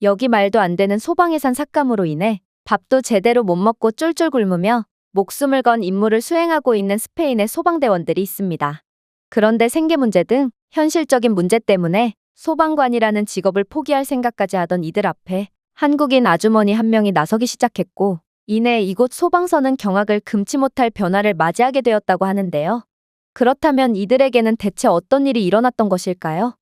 여기 말도 안 되는 소방예산 삭감으로 인해 밥도 제대로 못 먹고 쫄쫄 굶으며 목숨을 건 임무를 수행하고 있는 스페인의 소방대원들이 있습니다. 그런데 생계 문제 등 현실적인 문제 때문에 소방관이라는 직업을 포기할 생각까지 하던 이들 앞에 한국인 아주머니 한 명이 나서기 시작했고, 이내 이곳 소방서는 경악을 금치 못할 변화를 맞이하게 되었다고 하는데요. 그렇다면 이들에게는 대체 어떤 일이 일어났던 것일까요?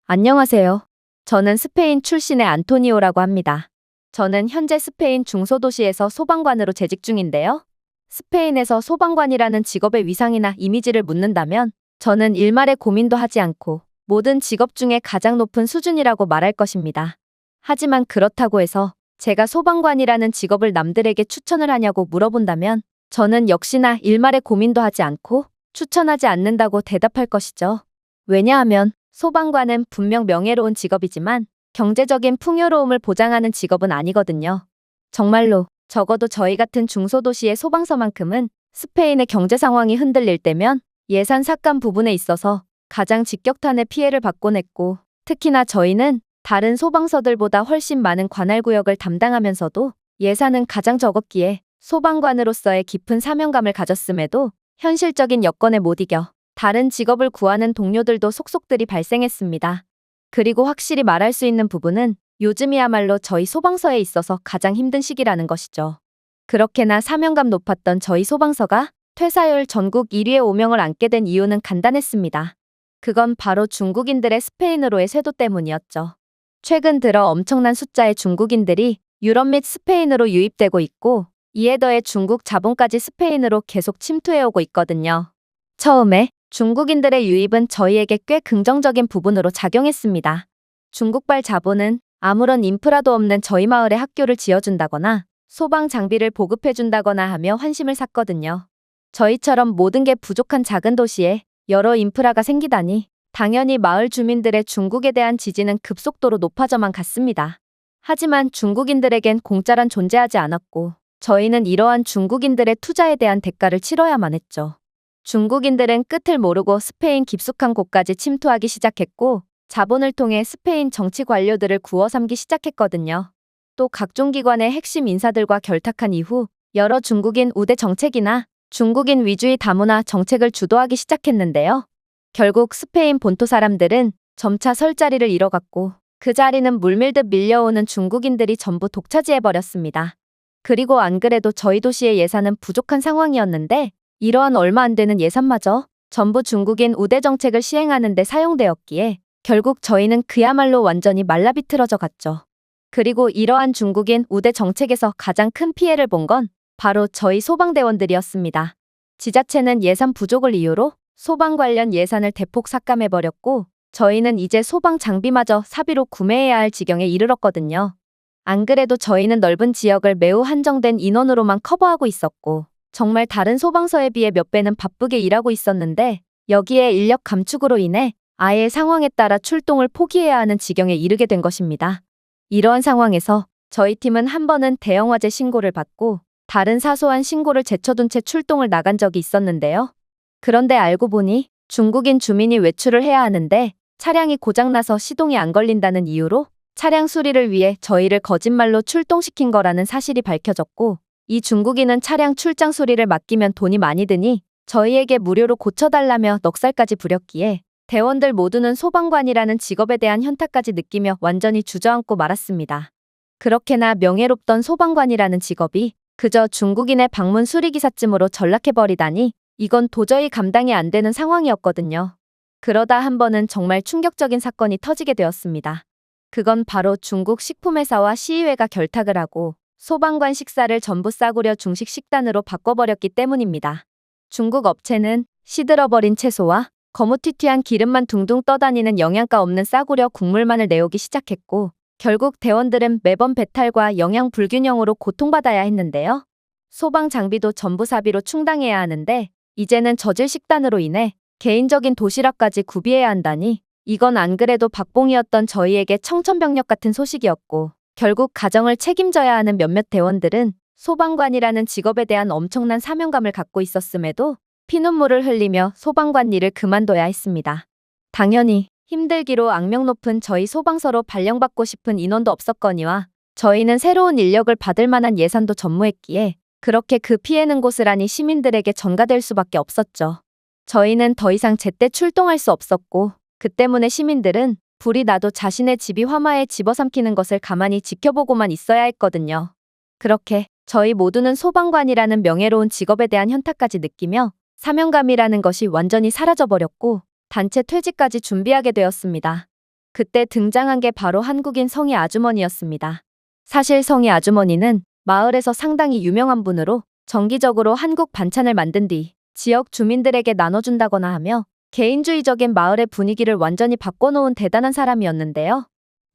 안녕하세요. 저는 스페인 출신의 안토니오라고 합니다. 저는 현재 스페인 중소도시에서 소방관으로 재직 중인데요. 스페인에서 소방관이라는 직업의 위상이나 이미지를 묻는다면 저는 일말의 고민도 하지 않고 모든 직업 중에 가장 높은 수준이라고 말할 것입니다. 하지만 그렇다고 해서 제가 소방관이라는 직업을 남들에게 추천을 하냐고 물어본다면 저는 역시나 일말의 고민도 하지 않고 추천하지 않는다고 대답할 것이죠. 왜냐하면 소방관은 분명 명예로운 직업이지만 경제적인 풍요로움을 보장하는 직업은 아니거든요. 정말로 적어도 저희 같은 중소도시의 소방서만큼은 스페인의 경제 상황이 흔들릴 때면 예산 삭감 부분에 있어서 가장 직격탄의 피해를 받곤 했고, 특히나 저희는 다른 소방서들보다 훨씬 많은 관할구역을 담당하면서도 예산은 가장 적었기에 소방관으로서의 깊은 사명감을 가졌음에도 현실적인 여건에 못 이겨 다른 직업을 구하는 동료들도 속속들이 발생했습니다. 그리고 확실히 말할 수 있는 부분은 요즘이야말로 저희 소방서에 있어서 가장 힘든 시기라는 것이죠. 그렇게나 사명감 높았던 저희 소방서가 퇴사율 전국 1위의 오명을 안게 된 이유는 간단했습니다. 그건 바로 중국인들의 스페인으로의 쇄도 때문이었죠. 최근 들어 엄청난 숫자의 중국인들이 유럽 및 스페인으로 유입되고 있고, 이에 더해 중국 자본까지 스페인으로 계속 침투해오고 있거든요. 처음에 중국인들의 유입은 저희에게 꽤 긍정적인 부분으로 작용했습니다. 중국발 자본은 아무런 인프라도 없는 저희 마을에 학교를 지어준다거나 소방 장비를 보급해준다거나 하며 환심을 샀거든요. 저희처럼 모든 게 부족한 작은 도시에 여러 인프라가 생기다니 당연히 마을 주민들의 중국에 대한 지지는 급속도로 높아져만 갔습니다. 하지만 중국인들에겐 공짜란 존재하지 않았고 저희는 이러한 중국인들의 투자에 대한 대가를 치러야만 했죠. 중국인들은 끝을 모르고 스페인 깊숙한 곳까지 침투하기 시작했고 자본을 통해 스페인 정치 관료들을 구워 삼기 시작했거든요. 또 각종 기관의 핵심 인사들과 결탁한 이후 여러 중국인 우대 정책이나 중국인 위주의 다문화 정책을 주도하기 시작했는데요. 결국 스페인 본토 사람들은 점차 설 자리를 잃어갔고 그 자리는 물밀듯 밀려오는 중국인들이 전부 독차지해버렸습니다. 그리고 안 그래도 저희 도시의 예산은 부족한 상황이었는데 이러한 얼마 안 되는 예산마저 전부 중국인 우대 정책을 시행하는 데 사용되었기에 결국 저희는 그야말로 완전히 말라비틀어져 갔죠. 그리고 이러한 중국인 우대 정책에서 가장 큰 피해를 본 건 바로 저희 소방대원들이었습니다. 지자체는 예산 부족을 이유로 소방 관련 예산을 대폭 삭감해버렸고 저희는 이제 소방 장비마저 사비로 구매해야 할 지경에 이르렀거든요. 안 그래도 저희는 넓은 지역을 매우 한정된 인원으로만 커버하고 있었고 정말 다른 소방서에 비해 몇 배는 바쁘게 일하고 있었는데 여기에 인력 감축으로 인해 아예 상황에 따라 출동을 포기해야 하는 지경에 이르게 된 것입니다. 이러한 상황에서 저희 팀은 한 번은 대형 화재 신고를 받고 다른 사소한 신고를 제쳐둔 채 출동을 나간 적이 있었는데요. 그런데 알고 보니 중국인 주민이 외출을 해야 하는데 차량이 고장나서 시동이 안 걸린다는 이유로 차량 수리를 위해 저희를 거짓말로 출동시킨 거라는 사실이 밝혀졌고 이 중국인은 차량 출장 수리를 맡기면 돈이 많이 드니 저희에게 무료로 고쳐달라며 넉살까지 부렸기에 대원들 모두는 소방관이라는 직업에 대한 현타까지 느끼며 완전히 주저앉고 말았습니다. 그렇게나 명예롭던 소방관이라는 직업이 그저 중국인의 방문 수리기사쯤으로 전락해버리다니 이건 도저히 감당이 안 되는 상황이었거든요. 그러다 한 번은 정말 충격적인 사건이 터지게 되었습니다. 그건 바로 중국 식품회사와 시의회가 결탁을 하고 소방관 식사를 전부 싸구려 중식 식단으로 바꿔버렸기 때문입니다. 중국 업체는 시들어버린 채소와 거무튀튀한 기름만 둥둥 떠다니는 영양가 없는 싸구려 국물만을 내오기 시작했고 결국 대원들은 매번 배탈과 영양 불균형으로 고통받아야 했는데요. 소방 장비도 전부 사비로 충당해야 하는데 이제는 저질 식단으로 인해 개인적인 도시락까지 구비해야 한다니 이건 안 그래도 박봉이었던 저희에게 청천벽력 같은 소식이었고 결국 가정을 책임져야 하는 몇몇 대원들은 소방관이라는 직업에 대한 엄청난 사명감을 갖고 있었음에도 피눈물을 흘리며 소방관 일을 그만둬야 했습니다. 당연히 힘들기로 악명 높은 저희 소방서로 발령받고 싶은 인원도 없었거니와 저희는 새로운 인력을 받을 만한 예산도 전무했기에 그렇게 그 피해는 고스란히 시민들에게 전가될 수밖에 없었죠. 저희는 더 이상 제때 출동할 수 없었고 그 때문에 시민들은 불이 나도 자신의 집이 화마에 집어삼키는 것을 가만히 지켜보고만 있어야 했거든요. 그렇게 저희 모두는 소방관이라는 명예로운 직업에 대한 현타까지 느끼며 사명감이라는 것이 완전히 사라져버렸고 단체 퇴직까지 준비하게 되었습니다. 그때 등장한 게 바로 한국인 성희 아주머니였습니다. 사실 성희 아주머니는 마을에서 상당히 유명한 분으로 정기적으로 한국 반찬을 만든 뒤 지역 주민들에게 나눠준다거나 하며 개인주의적인 마을의 분위기를 완전히 바꿔놓은 대단한 사람이었는데요.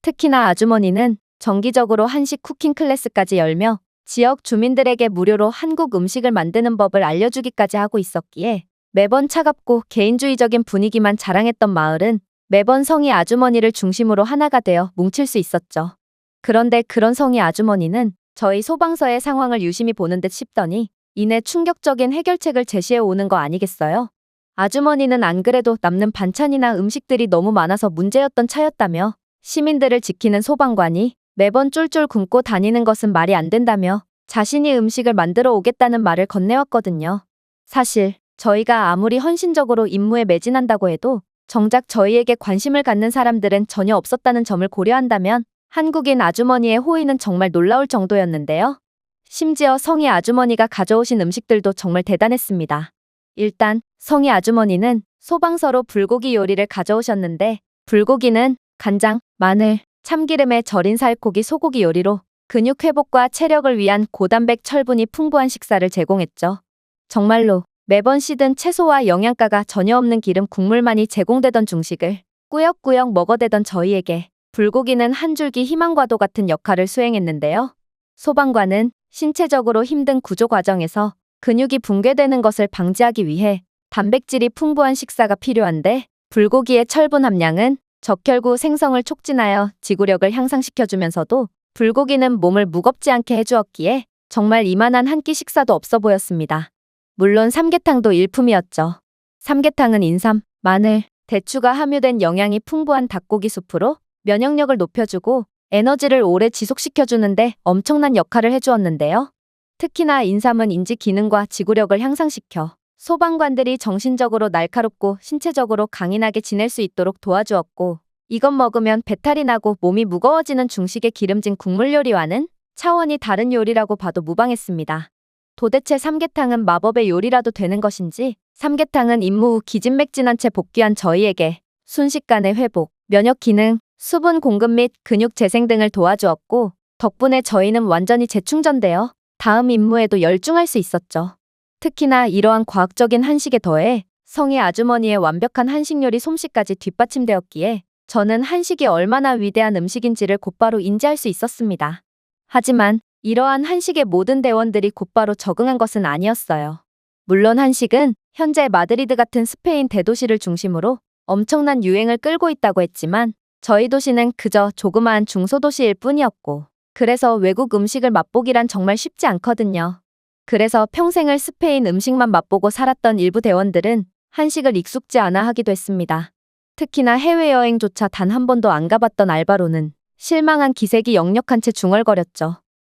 특히나 아주머니는 정기적으로 한식 쿠킹 클래스까지 열며 지역 주민들에게 무료로 한국 음식을 만드는 법을 알려주기까지 하고 있었기에 매번 차갑고 개인주의적인 분위기만 자랑했던 마을은 매번 성희 아주머니를 중심으로 하나가 되어 뭉칠 수 있었죠. 그런데 그런 성희 아주머니는 저희 소방서의 상황을 유심히 보는 듯 싶더니 이내 충격적인 해결책을 제시해 오는 거 아니겠어요? 아주머니는 안 그래도 남는 반찬이나 음식들이 너무 많아서 문제였던 차였다며 시민들을 지키는 소방관이 매번 쫄쫄 굶고 다니는 것은 말이 안 된다며 자신이 음식을 만들어 오겠다는 말을 건네왔거든요. 사실 저희가 아무리 헌신적으로 임무에 매진한다고 해도 정작 저희에게 관심을 갖는 사람들은 전혀 없었다는 점을 고려한다면 한국인 아주머니의 호의는 정말 놀라울 정도였는데요. 심지어 성희 아주머니가 가져오신 음식들도 정말 대단했습니다. 일단 성희 아주머니는 소방서로 불고기 요리를 가져오셨는데 불고기는 간장, 마늘, 참기름에 절인 살코기 소고기 요리로 근육 회복과 체력을 위한 고단백 철분이 풍부한 식사를 제공했죠. 정말로 매번 씻은 채소와 영양가가 전혀 없는 기름 국물만이 제공되던 중식을 꾸역꾸역 먹어대던 저희에게 불고기는 한 줄기 희망과도 같은 역할을 수행했는데요. 소방관은 신체적으로 힘든 구조 과정에서 근육이 붕괴되는 것을 방지하기 위해 단백질이 풍부한 식사가 필요한데 불고기의 철분 함량은 적혈구 생성을 촉진하여 지구력을 향상시켜주면서도 불고기는 몸을 무겁지 않게 해주었기에 정말 이만한 한 끼 식사도 없어 보였습니다. 물론 삼계탕도 일품이었죠. 삼계탕은 인삼, 마늘, 대추가 함유된 영양이 풍부한 닭고기 수프로 면역력을 높여주고 에너지를 오래 지속시켜주는데 엄청난 역할을 해주었는데요. 특히나 인삼은 인지 기능과 지구력을 향상시켜 소방관들이 정신적으로 날카롭고 신체적으로 강인하게 지낼 수 있도록 도와주었고 이것 먹으면 배탈이 나고 몸이 무거워지는 중식의 기름진 국물 요리와는 차원이 다른 요리라고 봐도 무방했습니다. 도대체 삼계탕은 마법의 요리라도 되는 것인지 삼계탕은 임무 후 기진맥진한 채 복귀한 저희에게 순식간의 회복, 면역 기능, 수분 공급 및 근육 재생 등을 도와주었고 덕분에 저희는 완전히 재충전되어 다음 임무에도 열중할 수 있었죠. 특히나 이러한 과학적인 한식에 더해 성희 아주머니의 완벽한 한식 요리 솜씨까지 뒷받침되었기에 저는 한식이 얼마나 위대한 음식인지를 곧바로 인지할 수 있었습니다. 하지만 이러한 한식의 모든 대원들이 곧바로 적응한 것은 아니었어요. 물론 한식은 현재 마드리드 같은 스페인 대도시를 중심으로 엄청난 유행을 끌고 있다고 했지만 저희 도시는 그저 조그마한 중소도시일 뿐이었고 그래서 외국 음식을 맛보기란 정말 쉽지 않거든요. 그래서 평생을 스페인 음식만 맛보고 살았던 일부 대원들은 한식을 익숙지 않아 하기도 했습니다. 특히나 해외여행조차 단 한 번도 안 가봤던 알바로는 실망한 기색이 역력한 채 중얼거렸죠.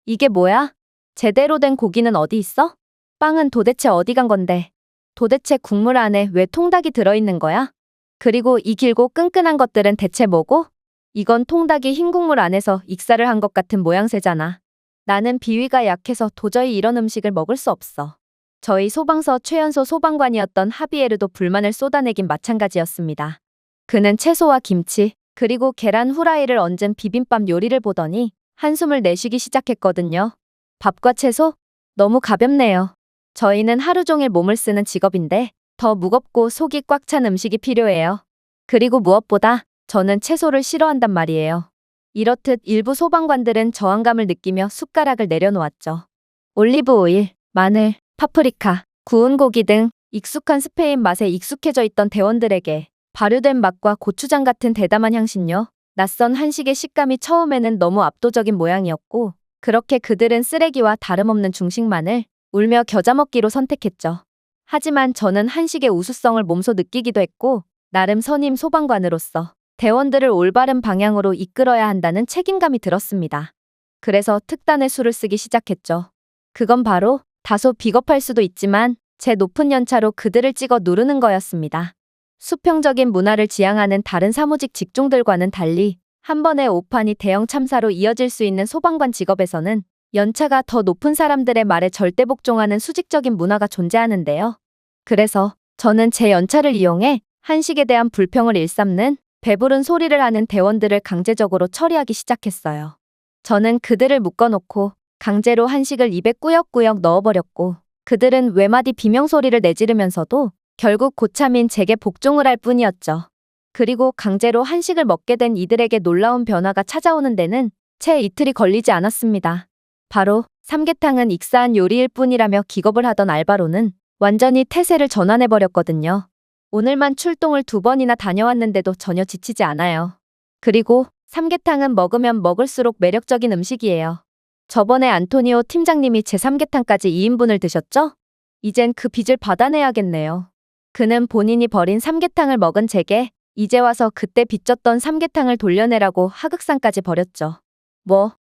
이게 뭐야? 제대로 된 고기는 어디 있어? 빵은 도대체 어디 간 건데? 도대체 국물 안에 왜 통닭이 들어있는 거야? 그리고 이 길고 끈끈한 것들은 대체 뭐고? 이건 통닭이 흰 국물 안에서 익사를 한 것 같은 모양새잖아. 나는 비위가 약해서 도저히 이런 음식을 먹을 수 없어. 저희 소방서 최연소 소방관이었던 하비에르도 불만을 쏟아내긴 마찬가지였습니다. 그는 채소와 김치, 그리고 계란 후라이를 얹은 비빔밥 요리를 보더니 한숨을 내쉬기 시작했거든요. 밥과 채소? 너무 가볍네요. 저희는 하루 종일 몸을 쓰는 직업인데 더 무겁고 속이 꽉 찬 음식이 필요해요. 그리고 무엇보다 저는 채소를 싫어한단 말이에요. 이렇듯 일부 소방관들은 저항감을 느끼며 숟가락을 내려놓았죠. 올리브 오일, 마늘, 파프리카, 구운 고기 등 익숙한 스페인 맛에 익숙해져 있던 대원들에게 발효된 맛과 고추장 같은 대담한 향신료, 낯선 한식의 식감이 처음에는 너무 압도적인 모양이었고 그렇게 그들은 쓰레기와 다름없는 중식만을 울며 겨자 먹기로 선택했죠. 하지만 저는 한식의 우수성을 몸소 느끼기도 했고 나름 선임 소방관으로서 대원들을 올바른 방향으로 이끌어야 한다는 책임감이 들었습니다. 그래서 특단의 수를 쓰기 시작했죠. 그건 바로 다소 비겁할 수도 있지만 제 높은 연차로 그들을 찍어 누르는 거였습니다. 수평적인 문화를 지향하는 다른 사무직 직종들과는 달리 한 번의 오판이 대형 참사로 이어질 수 있는 소방관 직업에서는 연차가 더 높은 사람들의 말에 절대 복종하는 수직적인 문화가 존재하는데요. 그래서 저는 제 연차를 이용해 한식에 대한 불평을 일삼는 배부른 소리를 하는 대원들을 강제적으로 처리하기 시작했어요. 저는 그들을 묶어놓고 강제로 한식을 입에 꾸역꾸역 넣어버렸고 그들은 외마디 비명소리를 내지르면서도 결국 고참인 제게 복종을 할 뿐이었죠. 그리고 강제로 한식을 먹게 된 이들에게 놀라운 변화가 찾아오는 데는 채 이틀이 걸리지 않았습니다. 바로 삼계탕은 익사한 요리일 뿐이라며 기겁을 하던 알바로는 완전히 태세를 전환해버렸거든요. 오늘만 출동을 2번이나 다녀왔는데도 전혀 지치지 않아요. 그리고 삼계탕은 먹으면 먹을수록 매력적인 음식이에요. 저번에 안토니오 팀장님이 제 삼계탕까지 2인분을 드셨죠? 이젠 그 빚을 받아내야겠네요. 그는 본인이 버린 삼계탕을 먹은 제게 이제 와서 그때 빚졌던 삼계탕을 돌려내라고 하극상까지 벌였죠.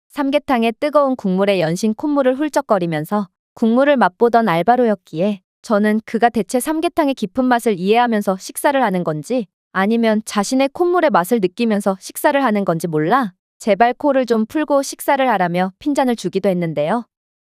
삼계탕의 뜨거운 국물에 연신 콧물을 훌쩍거리면서 국물을 맛보던 알바로였기에 저는 그가 대체 삼계탕의 깊은 맛을 이해하면서 식사를 하는 건지 아니면 자신의 콧물의 맛을 느끼면서 식사를 하는 건지 몰라 제발 코를 좀 풀고 식사를 하라며 핀잔을 주기도 했는데요.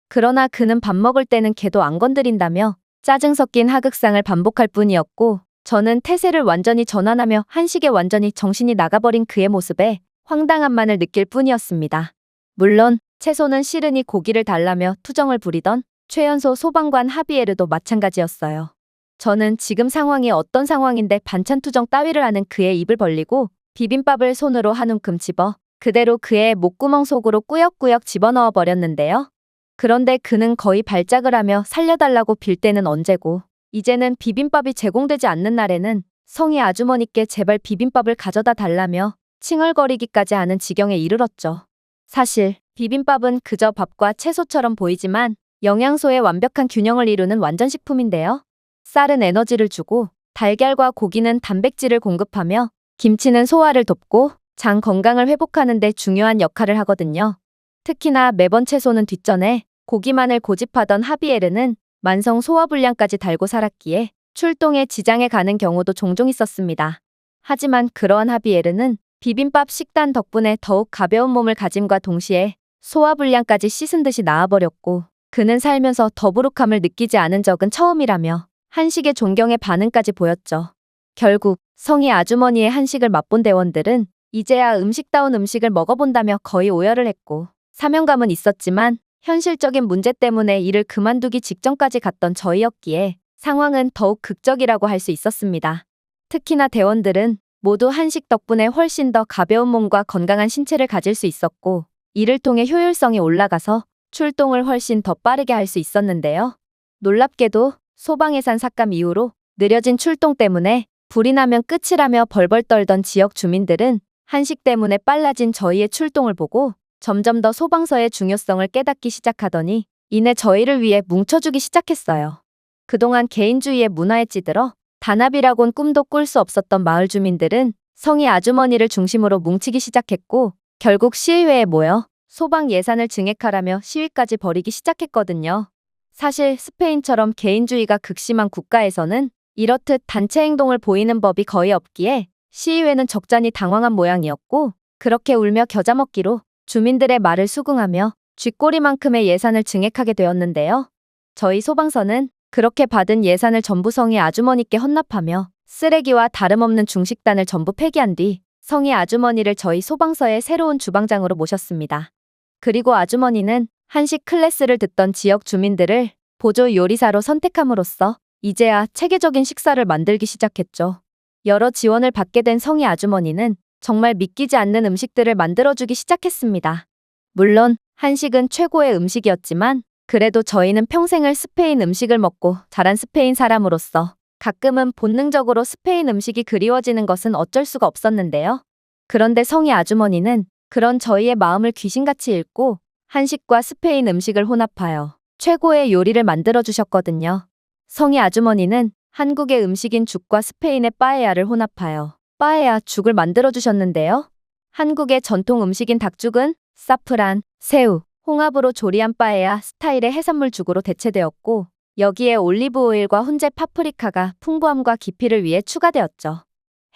그러나 그는 밥 먹을 때는 걔도 안 건드린다며 짜증 섞인 하극상을 반복할 뿐이었고 저는 태세를 완전히 전환하며 한식에 완전히 정신이 나가버린 그의 모습에 황당함만을 느낄 뿐이었습니다. 물론 채소는 싫으니 고기를 달라며 투정을 부리던 최연소 소방관 하비에르도 마찬가지였어요. 저는 지금 상황이 어떤 상황인데 반찬 투정 따위를 하는 그의 입을 벌리고 비빔밥을 손으로 한 움큼 집어 그대로 그의 목구멍 속으로 꾸역꾸역 집어넣어 버렸는데요. 그런데 그는 거의 발작을 하며 살려달라고 빌 때는 언제고 이제는 비빔밥이 제공되지 않는 날에는 성희 아주머니께 제발 비빔밥을 가져다 달라며 칭얼거리기까지 하는 지경에 이르렀죠. 사실 비빔밥은 그저 밥과 채소처럼 보이지만 영양소의 완벽한 균형을 이루는 완전식품인데요. 쌀은 에너지를 주고 달걀과 고기는 단백질을 공급하며 김치는 소화를 돕고 장 건강을 회복하는 데 중요한 역할을 하거든요. 특히나 매번 채소는 뒷전에 고기만을 고집하던 하비에르는 만성 소화불량까지 달고 살았기에 출동에 지장에 가는 경우도 종종 있었습니다. 하지만 그러한 하비에르는 비빔밥 식단 덕분에 더욱 가벼운 몸을 가짐과 동시에 소화불량까지 씻은 듯이 나아버렸고 그는 살면서 더부룩함을 느끼지 않은 적은 처음이라며 한식의 존경의 반응까지 보였죠. 결국 성희 아주머니의 한식을 맛본 대원들은 이제야 음식다운 음식을 먹어본다며 거의 오열을 했고 사명감은 있었지만 현실적인 문제 때문에 일을 그만두기 직전까지 갔던 저희였기에 상황은 더욱 극적이라고 할 수 있었습니다. 특히나 대원들은 모두 한식 덕분에 훨씬 더 가벼운 몸과 건강한 신체를 가질 수 있었고 이를 통해 효율성이 올라가서 출동을 훨씬 더 빠르게 할 수 있었는데요. 놀랍게도 소방해산 삭감 이후로 느려진 출동 때문에 불이 나면 끝이라며 벌벌 떨던 지역 주민들은 한식 때문에 빨라진 저희의 출동을 보고 점점 더 소방서의 중요성을 깨닫기 시작하더니 이내 저희를 위해 뭉쳐주기 시작했어요. 그동안 개인주의의 문화에 찌들어 단합이라곤 꿈도 꿀 수 없었던 마을 주민들은 성희 아주머니를 중심으로 뭉치기 시작했고 결국 시의회에 모여 소방 예산을 증액하라며 시위까지 벌이기 시작했거든요. 사실 스페인처럼 개인주의가 극심한 국가에서는 이렇듯 단체 행동을 보이는 법이 거의 없기에 시의회는 적잖이 당황한 모양이었고 그렇게 울며 겨자 먹기로 주민들의 말을 수긍하며 쥐꼬리만큼의 예산을 증액하게 되었는데요. 저희 소방서는 그렇게 받은 예산을 전부 성희 아주머니께 헌납하며 쓰레기와 다름없는 중식단을 전부 폐기한 뒤 성희 아주머니를 저희 소방서의 새로운 주방장으로 모셨습니다. 그리고 아주머니는 한식 클래스를 듣던 지역 주민들을 보조 요리사로 선택함으로써 이제야 체계적인 식사를 만들기 시작했죠. 여러 지원을 받게 된 성희 아주머니는 정말 믿기지 않는 음식들을 만들어주기 시작했습니다. 물론 한식은 최고의 음식이었지만 그래도 저희는 평생을 스페인 음식을 먹고 자란 스페인 사람으로서 가끔은 본능적으로 스페인 음식이 그리워지는 것은 어쩔 수가 없었는데요. 그런데 성희 아주머니는 그런 저희의 마음을 귀신같이 읽고 한식과 스페인 음식을 혼합하여 최고의 요리를 만들어주셨거든요. 성희 아주머니는 한국의 음식인 죽과 스페인의 빠에야를 혼합하여 빠에야 죽을 만들어주셨는데요. 한국의 전통 음식인 닭죽은 사프란, 새우, 홍합으로 조리한 빠에야 스타일의 해산물 죽으로 대체되었고, 여기에 올리브 오일과 훈제 파프리카가 풍부함과 깊이를 위해 추가되었죠.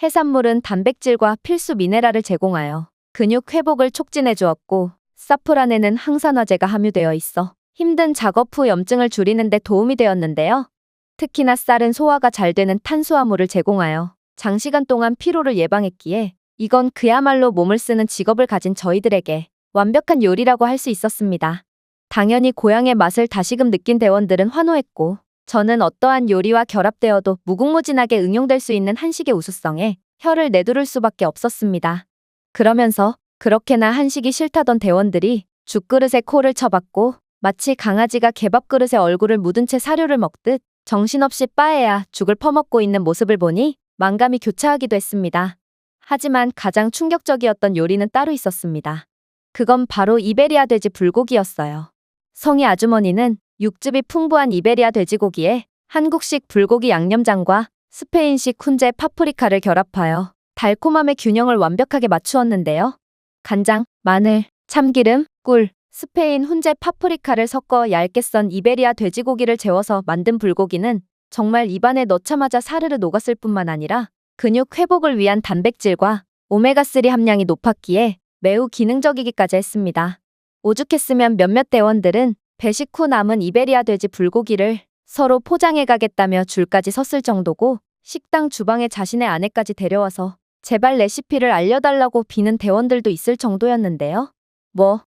해산물은 단백질과 필수 미네랄을 제공하여 근육 회복을 촉진해 주었고, 사프란에는 항산화제가 함유되어 있어 힘든 작업 후 염증을 줄이는 데 도움이 되었는데요. 특히나 쌀은 소화가 잘 되는 탄수화물을 제공하여 장시간 동안 피로를 예방했기에 이건 그야말로 몸을 쓰는 직업을 가진 저희들에게 완벽한 요리라고 할 수 있었습니다. 당연히 고향의 맛을 다시금 느낀 대원들은 환호했고, 저는 어떠한 요리와 결합되어도 무궁무진하게 응용될 수 있는 한식의 우수성에 혀를 내두를 수밖에 없었습니다. 그러면서 그렇게나 한식이 싫다던 대원들이 죽그릇에 코를 쳐박고 마치 강아지가 개밥그릇에 얼굴을 묻은 채 사료를 먹듯 정신없이 빠에야 죽을 퍼먹고 있는 모습을 보니 만감이 교차하기도 했습니다. 하지만 가장 충격적이었던 요리는 따로 있었습니다. 그건 바로 이베리아 돼지 불고기였어요. 성희 아주머니는 육즙이 풍부한 이베리아 돼지고기에 한국식 불고기 양념장과 스페인식 훈제 파프리카를 결합하여 달콤함의 균형을 완벽하게 맞추었는데요. 간장, 마늘, 참기름, 꿀, 스페인 훈제 파프리카를 섞어 얇게 썬 이베리아 돼지고기를 재워서 만든 불고기는 정말 입안에 넣자마자 사르르 녹았을 뿐만 아니라 근육 회복을 위한 단백질과 오메가3 함량이 높았기에 매우 기능적이기까지 했습니다. 오죽했으면 몇몇 대원들은 배식 후 남은 이베리아 돼지 불고기를 서로 포장해 가겠다며 줄까지 섰을 정도고, 식당 주방에 자신의 아내까지 데려와서 제발 레시피를 알려달라고 비는 대원들도 있을 정도였는데요.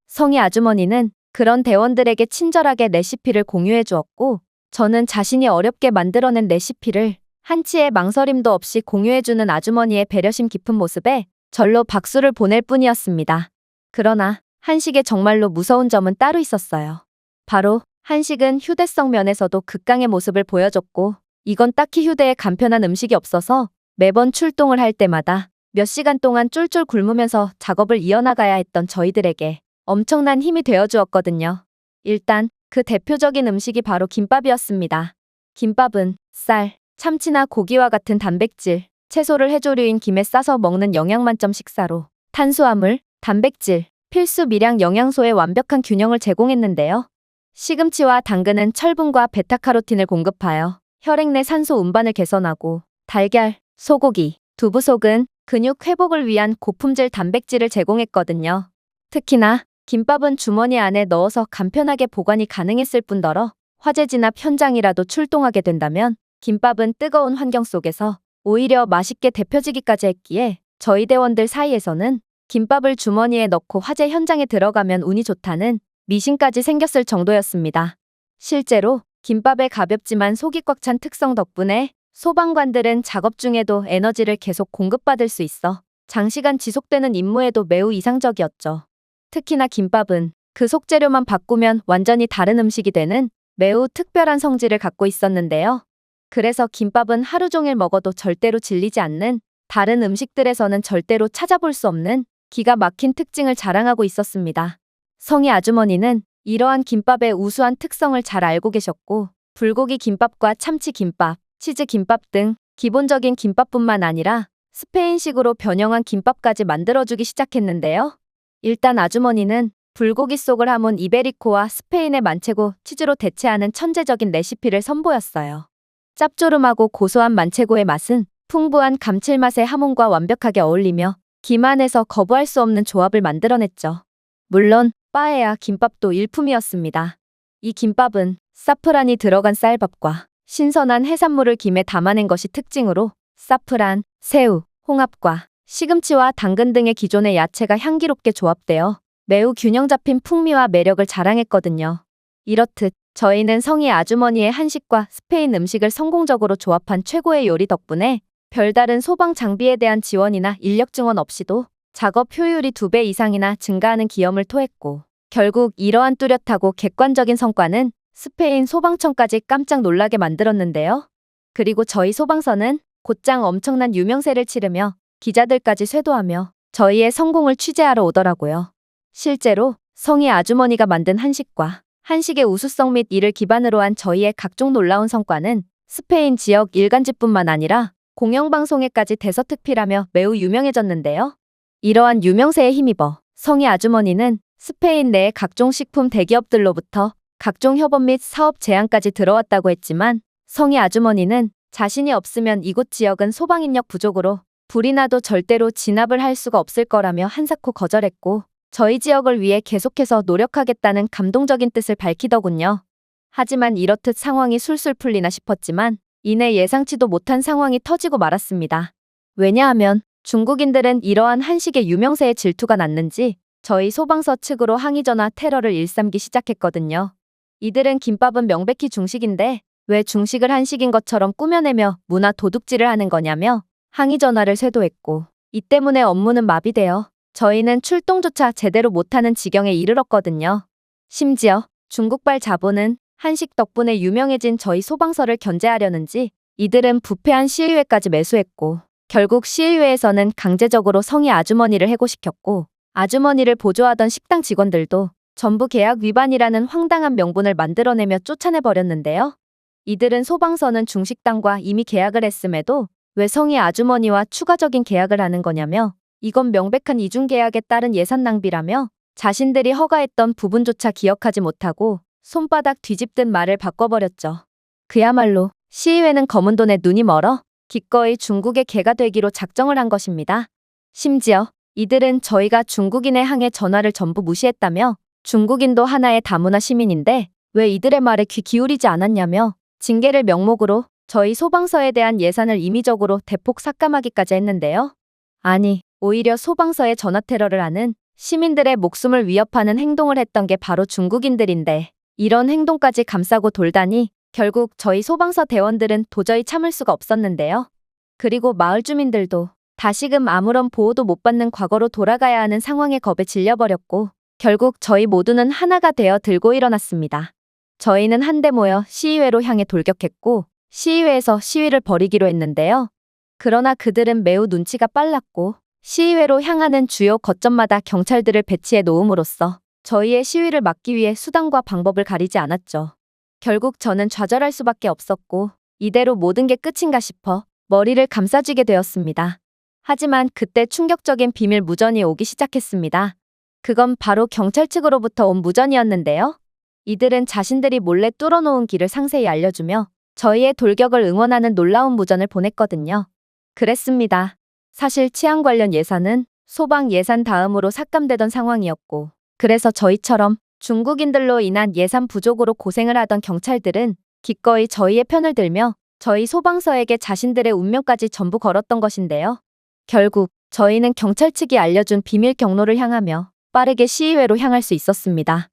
성희 아주머니는 그런 대원들에게 친절하게 레시피를 공유해 주었고, 저는 자신이 어렵게 만들어낸 레시피를 한치의 망설임도 없이 공유해주는 아주머니의 배려심 깊은 모습에 절로 박수를 보낼 뿐이었습니다. 그러나 한식에 정말로 무서운 점은 따로 있었어요. 바로 한식은 휴대성 면에서도 극강의 모습을 보여줬고, 이건 딱히 휴대에 간편한 음식이 없어서 매번 출동을 할 때마다 몇 시간 동안 쫄쫄 굶으면서 작업을 이어나가야 했던 저희들에게 엄청난 힘이 되어주었거든요. 일단 그 대표적인 음식이 바로 김밥이었습니다. 김밥은 쌀, 참치나 고기와 같은 단백질, 채소를 해조류인 김에 싸서 먹는 영양만점 식사로 탄수화물, 단백질, 필수 미량 영양소의 완벽한 균형을 제공했는데요. 시금치와 당근은 철분과 베타카로틴을 공급하여 혈액 내 산소 운반을 개선하고, 달걀, 소고기, 두부속은 근육 회복을 위한 고품질 단백질을 제공했거든요. 특히나 김밥은 주머니 안에 넣어서 간편하게 보관이 가능했을 뿐더러 화재 진압 현장이라도 출동하게 된다면 김밥은 뜨거운 환경 속에서 오히려 맛있게 데펴지기까지 했기에 저희 대원들 사이에서는 김밥을 주머니에 넣고 화재 현장에 들어가면 운이 좋다는 미신까지 생겼을 정도였습니다. 실제로 김밥의 가볍지만 속이 꽉 찬 특성 덕분에 소방관들은 작업 중에도 에너지를 계속 공급받을 수 있어 장시간 지속되는 임무에도 매우 이상적이었죠. 특히나 김밥은 그 속재료만 바꾸면 완전히 다른 음식이 되는 매우 특별한 성질을 갖고 있었는데요. 그래서 김밥은 하루 종일 먹어도 절대로 질리지 않는, 다른 음식들에서는 절대로 찾아볼 수 없는 기가 막힌 특징을 자랑하고 있었습니다. 성희 아주머니는 이러한 김밥의 우수한 특성을 잘 알고 계셨고, 불고기 김밥과 참치 김밥, 치즈 김밥 등 기본적인 김밥뿐만 아니라 스페인식으로 변형한 김밥까지 만들어주기 시작했는데요. 일단 아주머니는 불고기 속을 함은 이베리코와 스페인의 만체고 치즈로 대체하는 천재적인 레시피를 선보였어요. 짭조름하고 고소한 만체고의 맛은 풍부한 감칠맛의 하몬과 완벽하게 어울리며 김 안에서 거부할 수 없는 조합을 만들어냈죠. 물론 빠에야 김밥도 일품이었습니다. 이 김밥은 사프란이 들어간 쌀밥과 신선한 해산물을 김에 담아낸 것이 특징으로 사프란, 새우, 홍합과 시금치와 당근 등의 기존의 야채가 향기롭게 조합되어 매우 균형 잡힌 풍미와 매력을 자랑했거든요. 이렇듯 저희는 성희 아주머니의 한식과 스페인 음식을 성공적으로 조합한 최고의 요리 덕분에 별다른 소방 장비에 대한 지원이나 인력 증원 없이도 작업 효율이 2배 이상이나 증가하는 기염을 토했고, 결국 이러한 뚜렷하고 객관적인 성과는 스페인 소방청까지 깜짝 놀라게 만들었는데요. 그리고 저희 소방서는 곧장 엄청난 유명세를 치르며 기자들까지 쇄도하며 저희의 성공을 취재하러 오더라고요. 실제로 성희 아주머니가 만든 한식과 한식의 우수성 및 이를 기반으로 한 저희의 각종 놀라운 성과는 스페인 지역 일간지뿐만 아니라 공영방송에까지 대서특필하며 매우 유명해졌는데요. 이러한 유명세에 힘입어 성희 아주머니는 스페인 내 각종 식품 대기업들로부터 각종 협업 및 사업 제안까지 들어왔다고 했지만 성희 아주머니는 자신이 없으면 이곳 지역은 소방인력 부족으로 불이 나도 절대로 진압을 할 수가 없을 거라며 한사코 거절했고 저희 지역을 위해 계속해서 노력하겠다는 감동적인 뜻을 밝히더군요. 하지만 이렇듯 상황이 술술 풀리나 싶었지만 이내 예상치도 못한 상황이 터지고 말았습니다. 왜냐하면 중국인들은 이러한 한식의 유명세에 질투가 났는지 저희 소방서 측으로 항의 전화 테러를 일삼기 시작했거든요. 이들은 김밥은 명백히 중식인데 왜 중식을 한식인 것처럼 꾸며내며 문화 도둑질을 하는 거냐며 항의 전화를 쇄도했고 이 때문에 업무는 마비되어 저희는 출동조차 제대로 못하는 지경에 이르렀거든요. 심지어 중국발 자본은 한식 덕분에 유명해진 저희 소방서를 견제하려는지 이들은 부패한 시의회까지 매수했고 결국 시의회에서는 강제적으로 성희 아주머니를 해고시켰고 아주머니를 보조하던 식당 직원들도 전부 계약 위반이라는 황당한 명분을 만들어내며 쫓아내버렸는데요. 이들은 소방서는 중식당과 이미 계약을 했음에도 왜 성희 아주머니와 추가적인 계약을 하는 거냐며 이건 명백한 이중계약에 따른 예산 낭비라며 자신들이 허가했던 부분조차 기억하지 못하고 손바닥 뒤집듯 말을 바꿔버렸죠. 그야말로 시의회는 검은 돈에 눈이 멀어 기꺼이 중국의 개가 되기로 작정을 한 것입니다. 심지어 이들은 저희가 중국인의 항해 전화를 전부 무시했다며 중국인도 하나의 다문화 시민인데 왜 이들의 말에 귀 기울이지 않았냐며 징계를 명목으로 저희 소방서에 대한 예산을 임의적으로 대폭 삭감하기까지 했는데요. 아니, 오히려 소방서에 전화 테러를 하는 시민들의 목숨을 위협하는 행동을 했던 게 바로 중국인들인데 이런 행동까지 감싸고 돌다니 결국 저희 소방서 대원들은 도저히 참을 수가 없었는데요. 그리고 마을 주민들도 다시금 아무런 보호도 못 받는 과거로 돌아가야 하는 상황에 겁에 질려버렸고 결국 저희 모두는 하나가 되어 들고 일어났습니다. 저희는 한데 모여 시의회로 향해 돌격했고 시의회에서 시위를 벌이기로 했는데요. 그러나 그들은 매우 눈치가 빨랐고 시의회로 향하는 주요 거점마다 경찰들을 배치해 놓음으로써 저희의 시위를 막기 위해 수단과 방법을 가리지 않았죠. 결국 저는 좌절할 수밖에 없었고 이대로 모든 게 끝인가 싶어 머리를 감싸쥐게 되었습니다. 하지만 그때 충격적인 비밀 무전이 오기 시작했습니다. 그건 바로 경찰 측으로부터 온 무전이었는데요. 이들은 자신들이 몰래 뚫어놓은 길을 상세히 알려주며 저희의 돌격을 응원하는 놀라운 무전을 보냈거든요. 그랬습니다. 사실 치안 관련 예산은 소방 예산 다음으로 삭감되던 상황이었고 그래서 저희처럼 중국인들로 인한 예산 부족으로 고생을 하던 경찰들은 기꺼이 저희의 편을 들며 저희 소방서에게 자신들의 운명까지 전부 걸었던 것인데요. 결국 저희는 경찰 측이 알려준 비밀 경로를 향하며 빠르게 시의회로 향할 수 있었습니다.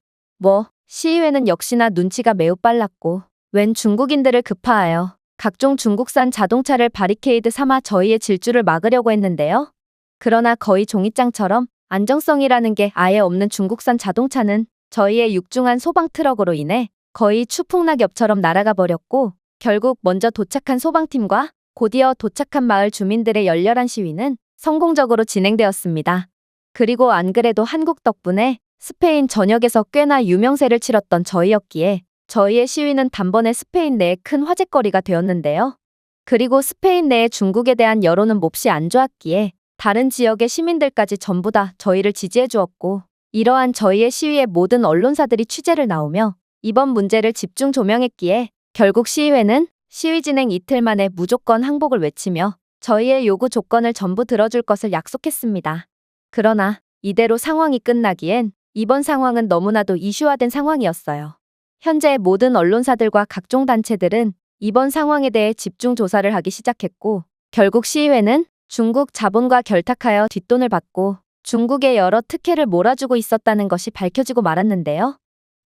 시의회는 역시나 눈치가 매우 빨랐고 웬 중국인들을 급파하여 각종 중국산 자동차를 바리케이드 삼아 저희의 질주를 막으려고 했는데요. 그러나 거의 종이장처럼 안정성이라는 게 아예 없는 중국산 자동차는 저희의 육중한 소방 트럭으로 인해 거의 추풍낙엽처럼 날아가 버렸고 결국 먼저 도착한 소방팀과 곧이어 도착한 마을 주민들의 열렬한 시위는 성공적으로 진행되었습니다. 그리고 안 그래도 한국 덕분에 스페인 전역에서 꽤나 유명세를 치렀던 저희였기에 저희의 시위는 단번에 스페인 내에 큰 화제거리가 되었는데요. 그리고 스페인 내의 중국에 대한 여론은 몹시 안 좋았기에 다른 지역의 시민들까지 전부 다 저희를 지지해 주었고 이러한 저희의 시위에 모든 언론사들이 취재를 나오며 이번 문제를 집중 조명했기에 결국 시의회는 시위 진행 이틀 만에 무조건 항복을 외치며 저희의 요구 조건을 전부 들어줄 것을 약속했습니다. 그러나 이대로 상황이 끝나기엔 이번 상황은 너무나도 이슈화된 상황이었어요. 현재 모든 언론사들과 각종 단체들은 이번 상황에 대해 집중 조사를 하기 시작했고 결국 시의회는 중국 자본과 결탁하여 뒷돈을 받고 중국의 여러 특혜를 몰아주고 있었다는 것이 밝혀지고 말았는데요.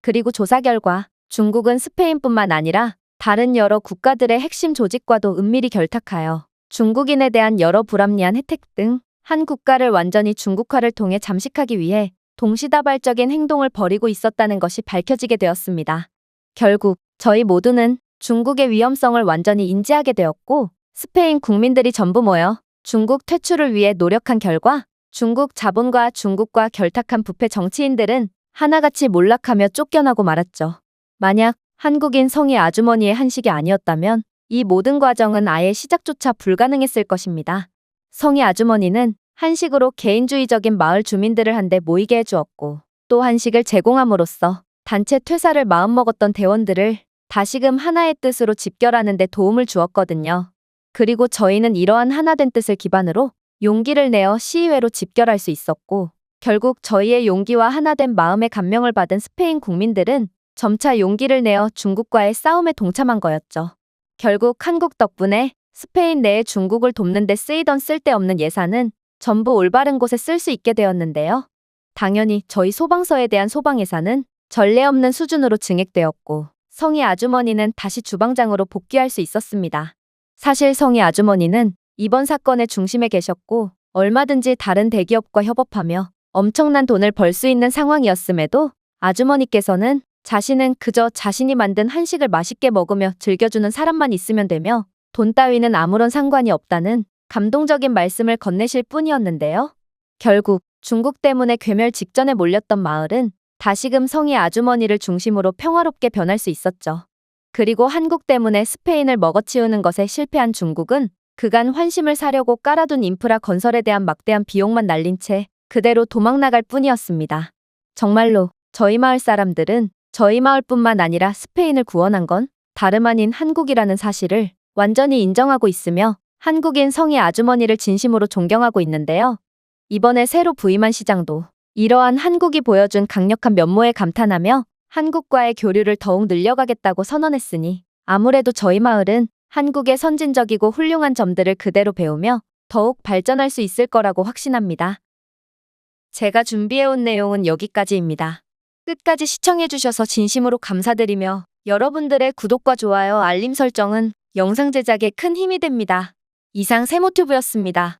그리고 조사 결과 중국은 스페인뿐만 아니라 다른 여러 국가들의 핵심 조직과도 은밀히 결탁하여 중국인에 대한 여러 불합리한 혜택 등 한 국가를 완전히 중국화를 통해 잠식하기 위해 동시다발적인 행동을 벌이고 있었다는 것이 밝혀지게 되었습니다. 결국 저희 모두는 중국의 위험성을 완전히 인지하게 되었고 스페인 국민들이 전부 모여 중국 퇴출을 위해 노력한 결과 중국 자본과 중국과 결탁한 부패 정치인들은 하나같이 몰락하며 쫓겨나고 말았죠. 만약 한국인 성희 아주머니의 한식이 아니었다면 이 모든 과정은 아예 시작조차 불가능했을 것입니다. 성희 아주머니는 한식으로 개인주의적인 마을 주민들을 한데 모이게 해주었고 또 한식을 제공함으로써 단체 퇴사를 마음먹었던 대원들을 다시금 하나의 뜻으로 집결하는 데 도움을 주었거든요. 그리고 저희는 이러한 하나된 뜻을 기반으로 용기를 내어 시의회로 집결할 수 있었고 결국 저희의 용기와 하나된 마음에 감명을 받은 스페인 국민들은 점차 용기를 내어 중국과의 싸움에 동참한 거였죠. 결국 한국 덕분에 스페인 내에 중국을 돕는 데 쓰이던 쓸데없는 예산은 전부 올바른 곳에 쓸 수 있게 되었는데요. 당연히 저희 소방서에 대한 소방 예산은 전례 없는 수준으로 증액되었고 성희 아주머니는 다시 주방장으로 복귀할 수 있었습니다. 사실 성희 아주머니는 이번 사건의 중심에 계셨고 얼마든지 다른 대기업과 협업하며 엄청난 돈을 벌 수 있는 상황이었음에도 아주머니께서는 자신은 그저 자신이 만든 한식을 맛있게 먹으며 즐겨주는 사람만 있으면 되며 돈 따위는 아무런 상관이 없다는 감동적인 말씀을 건네실 뿐이었는데요. 결국 중국 때문에 괴멸 직전에 몰렸던 마을은 다시금 성희 아주머니를 중심으로 평화롭게 변할 수 있었죠. 그리고 한국 때문에 스페인을 먹어치우는 것에 실패한 중국은 그간 환심을 사려고 깔아둔 인프라 건설에 대한 막대한 비용만 날린 채 그대로 도망나갈 뿐이었습니다. 정말로 저희 마을 사람들은 저희 마을뿐만 아니라 스페인을 구원한 건 다름 아닌 한국이라는 사실을 완전히 인정하고 있으며 한국인 성희 아주머니를 진심으로 존경하고 있는데요. 이번에 새로 부임한 시장도 이러한 한국이 보여준 강력한 면모에 감탄하며 한국과의 교류를 더욱 늘려가겠다고 선언했으니 아무래도 저희 마을은 한국의 선진적이고 훌륭한 점들을 그대로 배우며 더욱 발전할 수 있을 거라고 확신합니다. 제가 준비해온 내용은 여기까지입니다. 끝까지 시청해주셔서 진심으로 감사드리며 여러분들의 구독과 좋아요, 알림 설정은 영상 제작에 큰 힘이 됩니다. 이상 세모튜브였습니다.